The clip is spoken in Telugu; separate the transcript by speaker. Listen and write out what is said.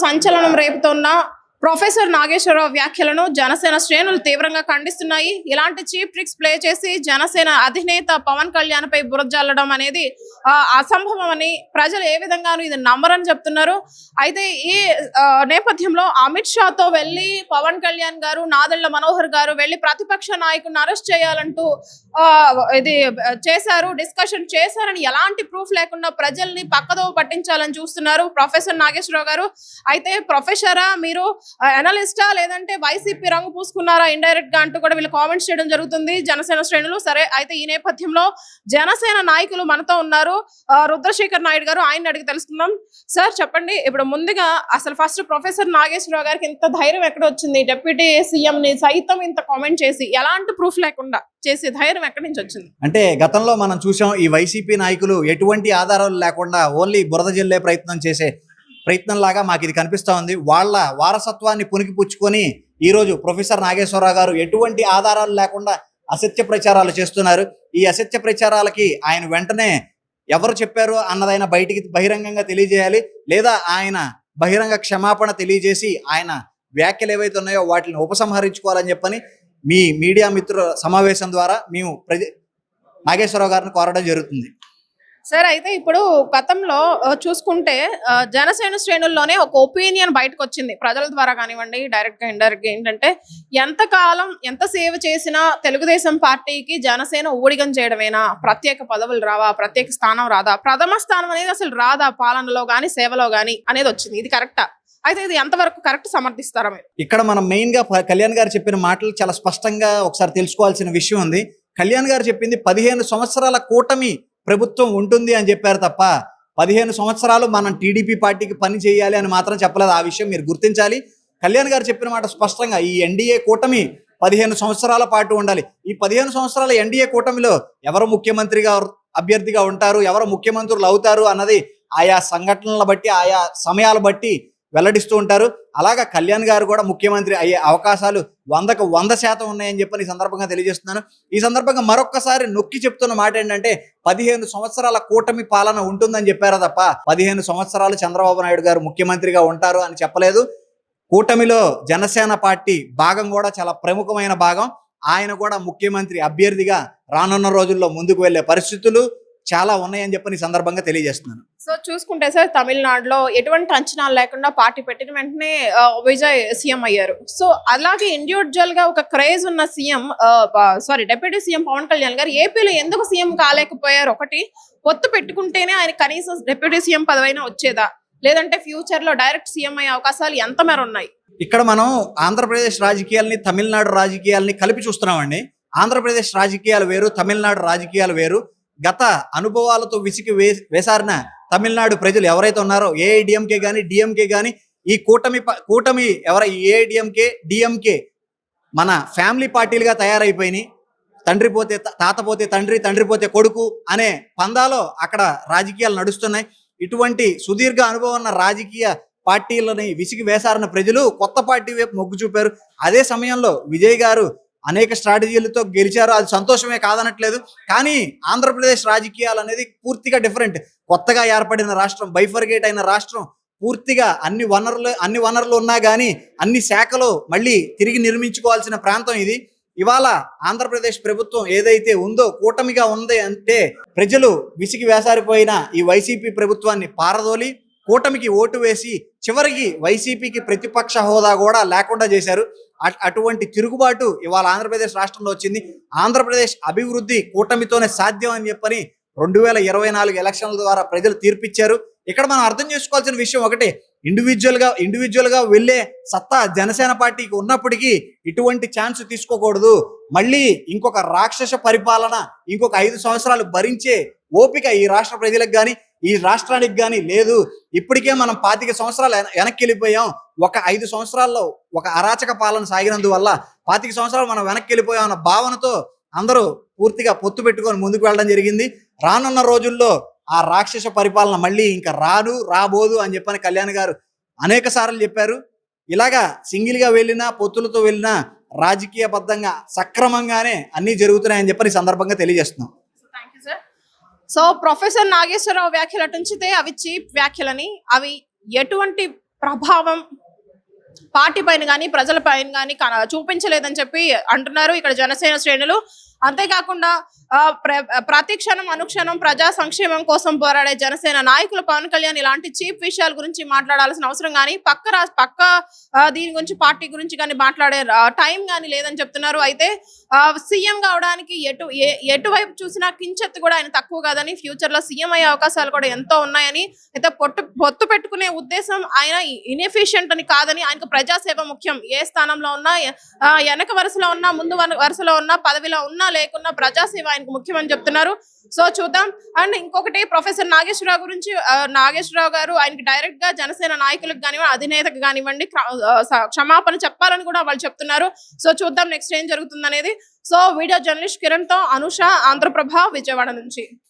Speaker 1: సంచలనం రేపుతున్న ప్రొఫెసర్ నాగేశ్వరరావు వ్యాఖ్యలను జనసేన శ్రేణులు తీవ్రంగా ఖండిస్తున్నాయి. ఇలాంటి చీప్ ట్రిక్స్ ప్లే చేసి జనసేన అధినేత పవన్ కళ్యాణ్ పై బురజల్లడం అనేది అసంభవం అని ప్రజలు ఏ విధంగానూ ఇది నమ్మరని చెప్తున్నారు. అయితే ఈ నేపథ్యంలో అమిత్ షాతో వెళ్లి పవన్ కళ్యాణ్ గారు, నాదెళ్ల మనోహర్ గారు వెళ్లి ప్రతిపక్ష నాయకుడిని అరెస్ట్ చేయాలంటూ ఇది చేశారు, డిస్కషన్ చేశారని ఎలాంటి ప్రూఫ్ లేకుండా ప్రజల్ని పక్కదోవ పట్టించాలని చూస్తున్నారు ప్రొఫెసర్ నాగేశ్వరరావు గారు. అయితే ప్రొఫెసరా మీరు అనలిస్టా లేదంటే వైసీపీ రంగు పూసుకున్నారా ఇండైరెక్ట్ గా అంటూ కూడా వీళ్ళు కామెంట్స్ చేయడం జరుగుతుంది జనసేన శ్రేణులు. సరే, అయితే ఈ నేపథ్యంలో జనసేన నాయకులు మనతో ఉన్నారు. రుద్రశేఖర్ నాయుడు గారు, ఆయన అడిగి తెలుసుకుందాం. సార్ చెప్పండి, ఇప్పుడు ముందుగా అసలు ఫస్ట్ ప్రొఫెసర్ నాగేశ్వరరావు గారికి ఇంత ధైర్యం ఎక్కడ వచ్చింది? డిప్యూటీ సీఎం ని సైతం ఇంత కామెంట్ చేసి ఎలాంటి ప్రూఫ్ లేకుండా చేసే ధైర్యం ఎక్కడి నుంచి వచ్చింది?
Speaker 2: అంటే గతంలో మనం చూసాం, ఈ వైసీపీ నాయకులు ఎటువంటి ఆధారాలు లేకుండా ఓన్లీ బురద జల్లే ప్రయత్నంలాగా మాకు ఇది కనిపిస్తూ ఉంది. వాళ్ళ వారసత్వాన్ని పుణికిపుచ్చుకొని ఈరోజు ప్రొఫెసర్ నాగేశ్వరరావు గారు ఎటువంటి ఆధారాలు లేకుండా అసత్య ప్రచారాలు చేస్తున్నారు. ఈ అసత్య ప్రచారాలకి ఆయన వెంటనే ఎవరు చెప్పారు అన్నదైనా బయటికి బహిరంగంగా తెలియజేయాలి, లేదా ఆయన బహిరంగ క్షమాపణ తెలియజేసి ఆయన వ్యాఖ్యలు ఏవైతే ఉన్నాయో వాటిని ఉపసంహరించుకోవాలని చెప్పని మీ మీడియా మిత్రుల సమావేశం ద్వారా మేము నాగేశ్వరరావు గారిని కోరడం జరుగుతుంది.
Speaker 1: సార్, అయితే ఇప్పుడు గతంలో చూసుకుంటే జనసేన శ్రేణుల్లోనే ఒక ఒపీనియన్ బయటకు వచ్చింది ప్రజల ద్వారా కానివ్వండి, డైరెక్ట్ గా ఇండైరెక్ట్ గా, ఏంటంటే ఎంతకాలం ఎంత సేవ చేసినా తెలుగుదేశం పార్టీకి జనసేన ఊడిగం చేయడమేనా, ప్రత్యేక పదవులు రావా, ప్రత్యేక స్థానం రాదా, ప్రథమ స్థానం అనేది అసలు రాదా పాలనలో గాని సేవలో గాని అనేది వచ్చింది. ఇది కరెక్టా? అయితే ఇది ఎంతవరకు కరెక్ట్ సమర్థిస్తారా మీరు?
Speaker 2: ఇక్కడ మనం మెయిన్ గా కళ్యాణ్ గారు చెప్పిన మాటలు చాలా స్పష్టంగా ఒకసారి తెలుసుకోవాల్సిన విషయం ఉంది. కళ్యాణ్ గారు చెప్పింది 15 సంవత్సరాల కూటమి ప్రభుత్వం ఉంటుంది అని చెప్పారు తప్ప 15 సంవత్సరాలు మనం టీడీపీ పార్టీకి పని చేయాలి అని మాత్రం చెప్పలేదు. ఆ విషయం మీరు గుర్తించాలి. కళ్యాణ్ గారు చెప్పిన మాట స్పష్టంగా ఈ ఎన్డీఏ కూటమి 15 సంవత్సరాల పాటు ఉండాలి. ఈ 15 సంవత్సరాల ఎన్డీఏ కూటమిలో ఎవరు ముఖ్యమంత్రిగా అభ్యర్థిగా ఉంటారు, ఎవరు ముఖ్యమంత్రులు అవుతారు అన్నది ఆయా సంఘటనల బట్టి, ఆయా సమయాల బట్టి వెల్లడిస్తూ ఉంటారు. అలాగా కళ్యాణ్ గారు కూడా ముఖ్యమంత్రి అయ్యే అవకాశాలు 100కు 100% ఉన్నాయని చెప్పని ఈ సందర్భంగా తెలియజేస్తున్నాను. ఈ సందర్భంగా మరొక్కసారి నొక్కి చెప్తున్న మాట ఏంటంటే 15 సంవత్సరాల కూటమి పాలన ఉంటుందని చెప్పారా తప్ప 15 సంవత్సరాలు చంద్రబాబు నాయుడు గారు ముఖ్యమంత్రిగా ఉంటారు అని చెప్పలేదు. కూటమిలో జనసేన పార్టీ భాగం కూడా చాలా ప్రముఖమైన భాగం. ఆయన కూడా ముఖ్యమంత్రి అభ్యర్థిగా రానున్న రోజుల్లో ముందుకు వెళ్లే పరిస్థితులు చాలా ఉన్నాయని చెప్పని ఈ సందర్భంగా తెలియజేస్తున్నాను.
Speaker 1: సో చూసుకుంటే సార్, తమిళనాడులో ఎటువంటి అంచనాలు లేకుండా పార్టీ పెట్టిన వెంటనే విజయ్ సీఎం అయ్యారు. సో అలాగే ఇండివిజువల్ గా ఒక క్రేజ్ ఉన్న CM deputy CM Pawan Kalyan garu ఏపీలో ఎందుకు సీఎం కాలేకపోయారు? ఒకటి, పొత్తు పెట్టుకుంటేనే ఆయన కనీసం డిప్యూటీ సీఎం పదవైనా వచ్చేదా, లేదంటే ఫ్యూచర్ లో డైరెక్ట్ సీఎం అయ్యే అవకాశాలు ఎంత మేర ఉన్నాయి?
Speaker 2: ఇక్కడ మనం ఆంధ్రప్రదేశ్ రాజకీయాల్ని తమిళనాడు రాజకీయాల్ని కలిపి చూస్తున్నామండి. ఆంధ్రప్రదేశ్ రాజకీయాలు వేరు, తమిళనాడు రాజకీయాలు వేరు. గత అనుభవాలతో విసిగి వేసారిన తమిళనాడు ప్రజలు ఎవరైతే ఉన్నారో ఏఐడిఎంకే కానీ డిఎంకే కానీ ఈ కూటమి ఏఐడిఎంకే డిఎంకే మన ఫ్యామిలీ పార్టీలుగా తయారైపోయినాయి. తండ్రి పోతే తాత పోతే తండ్రి, తండ్రి పోతే కొడుకు అనే పందాలో అక్కడ రాజకీయాలు నడుస్తున్నాయి. ఇటువంటి సుదీర్ఘ అనుభవం ఉన్న రాజకీయ పార్టీలని విసిగి వేసారిన ప్రజలు కొత్త పార్టీ వైపు మొగ్గు చూపారు. అదే సమయంలో విజయ్ గారు అనేక స్ట్రాటజీలతో గెలిచారు. అది సంతోషమే కాదనట్లేదు. కానీ ఆంధ్రప్రదేశ్ రాజకీయాలు అనేది పూర్తిగా డిఫరెంట్. కొత్తగా ఏర్పడిన రాష్ట్రం, బైఫర్గేట్ అయిన రాష్ట్రం, పూర్తిగా అన్ని వనరులు ఉన్నా కానీ అన్ని శాఖలు మళ్ళీ తిరిగి నిర్మించుకోవాల్సిన ప్రాంతం ఇది. ఇవాళ ఆంధ్రప్రదేశ్ ప్రభుత్వం ఏదైతే ఉందో కూటమిగా ఉంది అంటే ప్రజలు విసిగి వేసారిపోయిన ఈ వైసీపీ ప్రభుత్వాన్ని పారదోలి కూటమికి ఓటు వేసి చివరికి వైసీపీకి ప్రతిపక్ష హోదా కూడా లేకుండా చేశారు. అటువంటి తిరుగుబాటు ఇవాళ ఆంధ్రప్రదేశ్ రాష్ట్రంలో వచ్చింది. ఆంధ్రప్రదేశ్ అభివృద్ధి కూటమితోనే సాధ్యం అని చెప్పని 2024 ఎలక్షన్ల ద్వారా ప్రజలు తీర్పిచ్చారు. ఇక్కడ మనం అర్థం చేసుకోవాల్సిన విషయం ఒకటే, ఇండివిజువల్ గా వెళ్ళే సత్తా జనసేన పార్టీకి ఉన్నప్పటికీ ఇటువంటి ఛాన్స్ తీసుకోకూడదు. మళ్ళీ ఇంకొక రాక్షస పరిపాలన ఇంకొక 5 సంవత్సరాలు భరించే ఓపిక ఈ రాష్ట్ర ప్రజలకు కానీ ఈ రాష్ట్రానికి కానీ లేదు. ఇప్పటికే మనం 25 సంవత్సరాలు వెనక్కి వెళ్ళిపోయాం. ఒక 5 సంవత్సరాల్లో ఒక అరాచక పాలన సాగినందువల్ల 25 సంవత్సరాలు మనం వెనక్కి వెళ్ళిపోయాం అన్న భావనతో అందరూ పూర్తిగా పొత్తు పెట్టుకొని ముందుకు వెళ్ళడం జరిగింది. రానున్న రోజుల్లో ఆ రాక్షస పరిపాలన మళ్ళీ ఇంకా రాబోదు అని చెప్పని కళ్యాణ్ గారు అనేక సార్లు చెప్పారు. ఇలాగా సింగిల్ గా వెళ్ళినా పొత్తులతో వెళ్ళినా రాజకీయబద్ధంగా సక్రమంగానే అన్ని జరుగుతున్నాయని చెప్పని సందర్భంగా తెలియజేస్తున్నాం.
Speaker 1: సో ప్రొఫెసర్ నాగేశ్వరరావు వ్యాఖ్యలు అటుంచితే అవి చీప్ వ్యాఖ్యలని, అవి ఎటువంటి ప్రభావం పార్టీ పైన కానీ ప్రజల పైన కానీ చూపించలేదని చెప్పి అంటున్నారు ఇక్కడ జనసేన శ్రేణులు. అంతేకాకుండా ప్రతి క్షణం అనుక్షణం ప్రజా సంక్షేమం కోసం పోరాడే జనసేన నాయకులు పవన్ కళ్యాణ్ ఇలాంటి చీప్ విషయాల గురించి మాట్లాడాల్సిన అవసరం కానీ పక్క దీని గురించి పార్టీ గురించి కానీ మాట్లాడే టైం కానీ లేదని చెప్తున్నారు. అయితే సీఎం కావడానికి ఎటువైపు చూసినా కించెత్తు కూడా ఆయన తక్కువ కాదని, ఫ్యూచర్ లో సీఎం అయ్యే అవకాశాలు కూడా ఎంతో ఉన్నాయని, అయితే పొత్తు పెట్టుకునే ఉద్దేశం ఆయన ఇన్ఎఫిషియంట్ అని కాదని, ఆయనకు ప్రజాసేవ ముఖ్యం. ఏ స్థానంలో ఉన్నా, వెనక వరుసలో ఉన్నా, ముందు వరుసలో ఉన్నా, పదవిలో ఉన్నా లేకున్నా ప్రజాసేవ ఆయనకు ముఖ్యమని చెప్తున్నారు. సో చూద్దాం. అండ్ ఇంకొకటి ప్రొఫెసర్ నాగేశ్వరరావు గారు ఆయనకి డైరెక్ట్ గా జనసేన నాయకులకు కానివ్వండి, అధినేతకు కానివ్వండి క్షమాపణ చెప్పాలని కూడా వాళ్ళు చెప్తున్నారు. సో చూద్దాం నెక్స్ట్ ఏం జరుగుతుంది అనేది. సో వీడియో జర్నలిస్ట్ కిరణ్ తో అనుష, ఆంధ్రప్రభ, విజయవాడ నుంచి.